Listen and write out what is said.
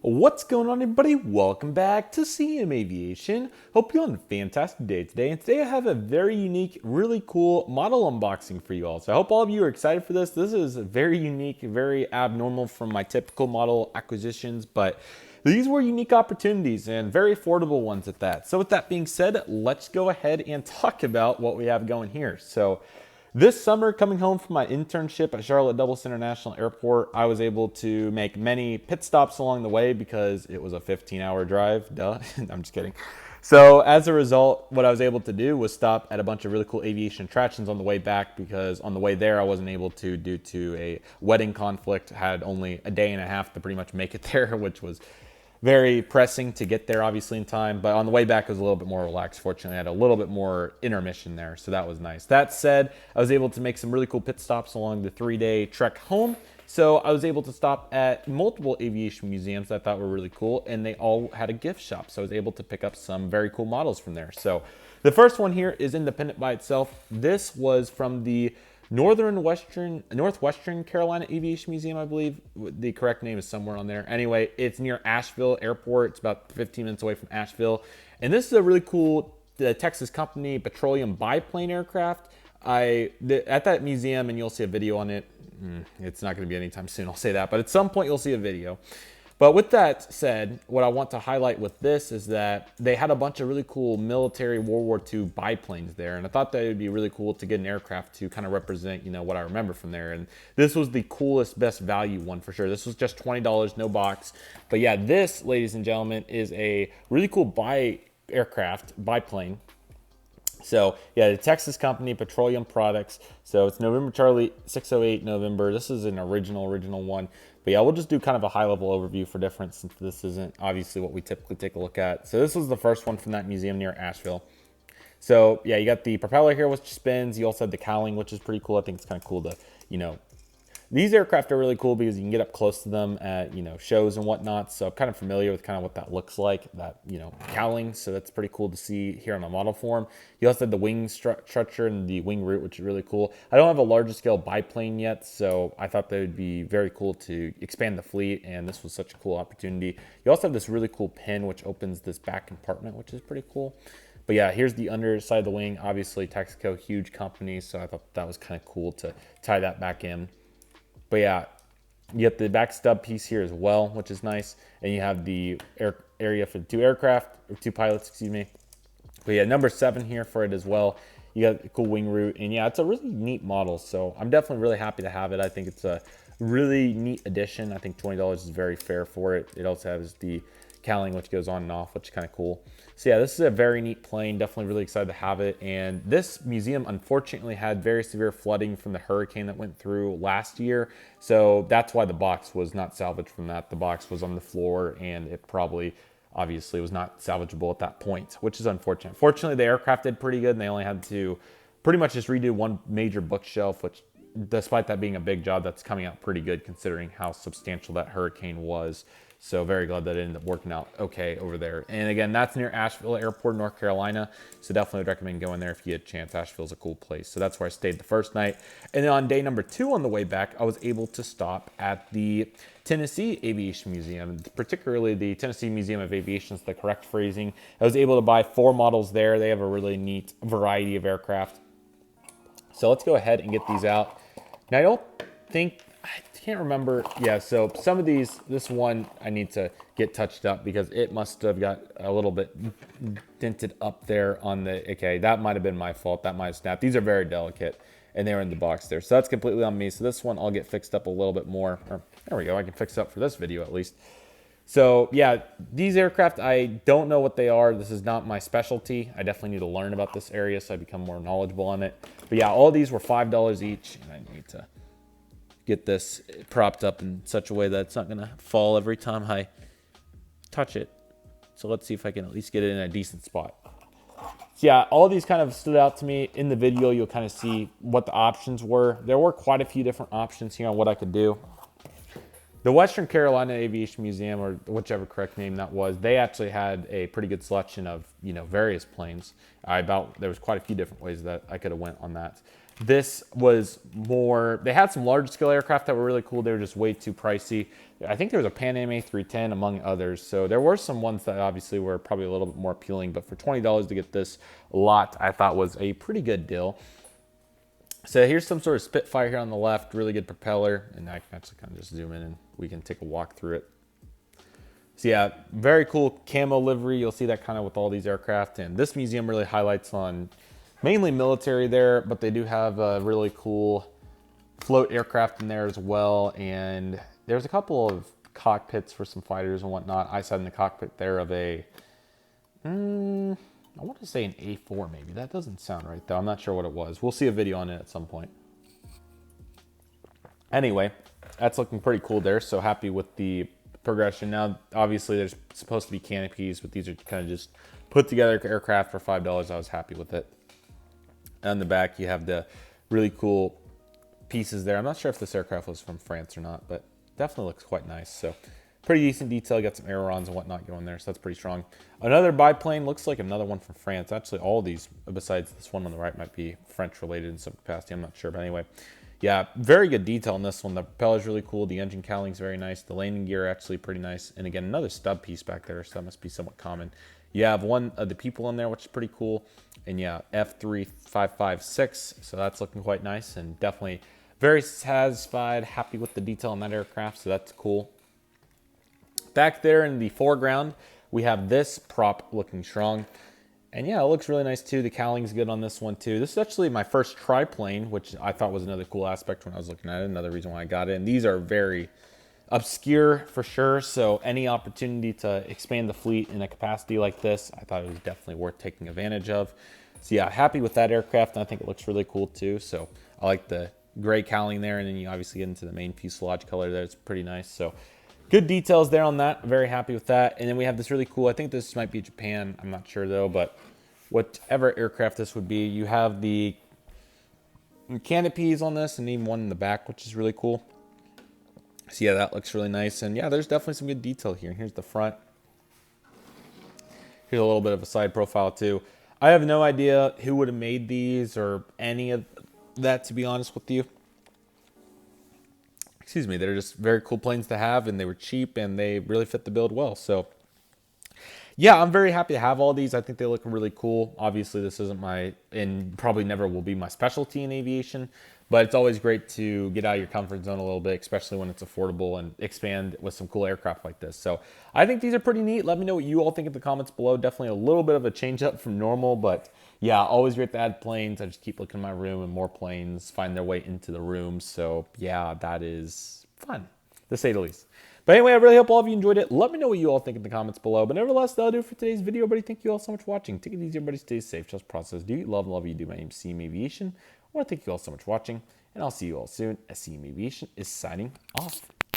What's going on, everybody? Welcome back to CM Aviation. Hope you're having a fantastic day today. And today I have a very unique, really cool model unboxing for you all. So I hope all of you are excited for this. This is very unique, very abnormal from my typical model acquisitions, but these were unique opportunities and very affordable ones at that. So with that being said, let's go ahead and talk about what we have going here. So this summer, coming home from my internship at Charlotte Dulles International Airport, I was able to make many pit stops along the way because it was a 15-hour drive. Duh, I'm just kidding. So as a result, what I was able to do was stop at a bunch of really cool aviation attractions on the way back, because on the way there I wasn't able to due to a wedding conflict. I had only a day and a half to pretty much make it there, which was very pressing to get there obviously in time, but on the way back it was a little bit more relaxed. Fortunately, I had a little bit more intermission there, so that was nice. That said, I was able to make some really cool pit stops along the 3-day trek home. So I was able to stop at multiple aviation museums that I thought were really cool, and they all had a gift shop. So I was able to pick up some very cool models from there. So the first one here is independent by itself. This was from the Northwestern Carolina Aviation Museum, I believe. The correct name is somewhere on there. Anyway, it's near Asheville Airport. It's about 15 minutes away from Asheville. And this is a really cool Texas company petroleum biplane aircraft. At that museum, and you'll see a video on it. It's not going to be anytime soon, I'll say that. But at some point, you'll see a video. But with that said, what I want to highlight with this is that they had a bunch of really cool military World War II biplanes there. And I thought that it would be really cool to get an aircraft to kind of represent, what I remember from there. And this was the coolest, best value one for sure. This was just $20, no box. But yeah, this, ladies and gentlemen, is a really cool biplane. So yeah, the Texas company, Petroleum Products. So it's November Charlie 608 November. This is an original one. But yeah, we'll just do kind of a high-level overview for difference, since this isn't obviously what we typically take a look at. So this was the first one from that museum near Asheville. So yeah, you got the propeller here, which spins. You also had the cowling, which is pretty cool. I think it's kind of cool to, these aircraft are really cool because you can get up close to them at, shows and whatnot. So I'm kind of familiar with kind of what that looks like, that, cowling. So that's pretty cool to see here on a model form. You also had the wing structure and the wing root, which is really cool. I don't have a larger scale biplane yet, so I thought that would be very cool to expand the fleet, and this was such a cool opportunity. You also have this really cool pin, which opens this back compartment, which is pretty cool. But yeah, here's the underside of the wing. Obviously, Texaco, huge company, so I thought that was kind of cool to tie that back in. But yeah, you get the back stub piece here as well, which is nice. And you have the area for the two pilots, excuse me. But yeah, number 7 here for it as well. You got a cool wing root. And yeah, it's a really neat model. So I'm definitely really happy to have it. I think it's a really neat addition. I think $20 is very fair for it. It also has the cowling, which goes on and off, which is kind of cool. So yeah, this is a very neat plane. Definitely really excited to have it. And this museum unfortunately had very severe flooding from the hurricane that went through last year. So that's why the box was not salvaged from that. The box was on the floor, and it probably obviously was not salvageable at that point, which is unfortunate. Fortunately, the aircraft did pretty good, and they only had to pretty much just redo one major bookshelf, which despite that being a big job, that's coming out pretty good considering how substantial that hurricane was. So very glad that it ended up working out okay over there. And again, that's near Asheville Airport, North Carolina. So definitely would recommend going there if you get a chance. Asheville's a cool place. So that's where I stayed the first night. And then on day number 2 on the way back, I was able to stop at the Tennessee Aviation Museum, particularly the Tennessee Museum of Aviation is the correct phrasing. I was able to buy 4 models there. They have a really neat variety of aircraft. So let's go ahead and get these out. Now, I can't remember. Yeah, so some of these, this one I need to get touched up because it must have got a little bit dented up there on the, okay, that might have been my fault. That might have snapped. These are very delicate, and they were in the box there. So that's completely on me. So this one I'll get fixed up a little bit more. Or, there we go. I can fix it up for this video at least. So yeah, these aircraft, I don't know what they are. This is not my specialty. I definitely need to learn about this area so I become more knowledgeable on it. But yeah, all these were $5 each, and I need to get this propped up in such a way that it's not going to fall every time I touch it. So let's see if I can at least get it in a decent spot. So yeah, all these kind of stood out to me. In the video, you'll kind of see what the options were. There were quite a few different options here on what I could do. The Western Carolina Aviation Museum, or whichever correct name that was, they actually had a pretty good selection of, various planes. There was quite a few different ways that I could have went on that. This was more, they had some large scale aircraft that were really cool. They were just way too pricey. I think there was a Pan Am A310 among others. So there were some ones that obviously were probably a little bit more appealing, but for $20 to get this lot, I thought was a pretty good deal. So here's some sort of Spitfire here on the left, really good propeller. And I can actually kind of just zoom in and we can take a walk through it. So yeah, very cool camo livery. You'll see that kind of with all these aircraft. And this museum really highlights on mainly military there, but they do have a really cool float aircraft in there as well. And there's a couple of cockpits for some fighters and whatnot. I sat in the cockpit there of a, I want to say an A4 maybe. That doesn't sound right though. I'm not sure what it was. We'll see a video on it at some point. Anyway, that's looking pretty cool there. So happy with the progression. Now, obviously there's supposed to be canopies, but these are kind of just put together aircraft for $5. I was happy with it. On the back, you have the really cool pieces there. I'm not sure if this aircraft was from France or not, but definitely looks quite nice. So pretty decent detail. Got some ailerons and whatnot going there, so that's pretty strong. Another biplane, looks like another one from France. Actually, all these, besides this one on the right, might be French related in some capacity. I'm not sure, but anyway. Yeah, very good detail on this one. The propeller's really cool. The engine cowling's very nice. The landing gear actually pretty nice. And again, another stub piece back there, so that must be somewhat common. You have one of the people in there, which is pretty cool. And yeah, F3556, so that's looking quite nice and definitely very satisfied, happy with the detail on that aircraft, so that's cool. Back there in the foreground, we have this prop looking strong. And yeah, it looks really nice too. The cowling's good on this one too. This is actually my first triplane, which I thought was another cool aspect when I was looking at it. Another reason why I got it. And these are very obscure for sure. So any opportunity to expand the fleet in a capacity like this, I thought it was definitely worth taking advantage of. So yeah, happy with that aircraft. And I think it looks really cool too. So I like the gray cowling there. And then you obviously get into the main fuselage color there. It's pretty nice. So good details there on that. Very happy with that. And then we have this really cool, I think this might be Japan. I'm not sure though, but whatever aircraft this would be, you have the canopies on this and even one in the back, which is really cool. So yeah, that looks really nice. And yeah, there's definitely some good detail here. Here's the front. Here's a little bit of a side profile too. I have no idea who would have made these or any of that, to be honest with you. Excuse me, they're just very cool planes to have, and they were cheap and they really fit the build well. So yeah, I'm very happy to have all these. I think they look really cool. Obviously, this isn't my, and probably never will be my specialty in aviation, but it's always great to get out of your comfort zone a little bit, especially when it's affordable, and expand with some cool aircraft like this. So I think these are pretty neat. Let me know what you all think in the comments below. Definitely a little bit of a change up from normal, but yeah, always great to add planes. I just keep looking in my room and more planes find their way into the room. So yeah, that is fun, to say the least. But anyway, I really hope all of you enjoyed it. Let me know what you all think in the comments below. But nevertheless, that'll do it for today's video, everybody. Thank you all so much for watching. Take it easy, everybody. Stay safe. Trust process. Do you love you do. My name's CM Aviation. I want to thank you all so much for watching, and I'll see you all soon as CM Aviation is signing off.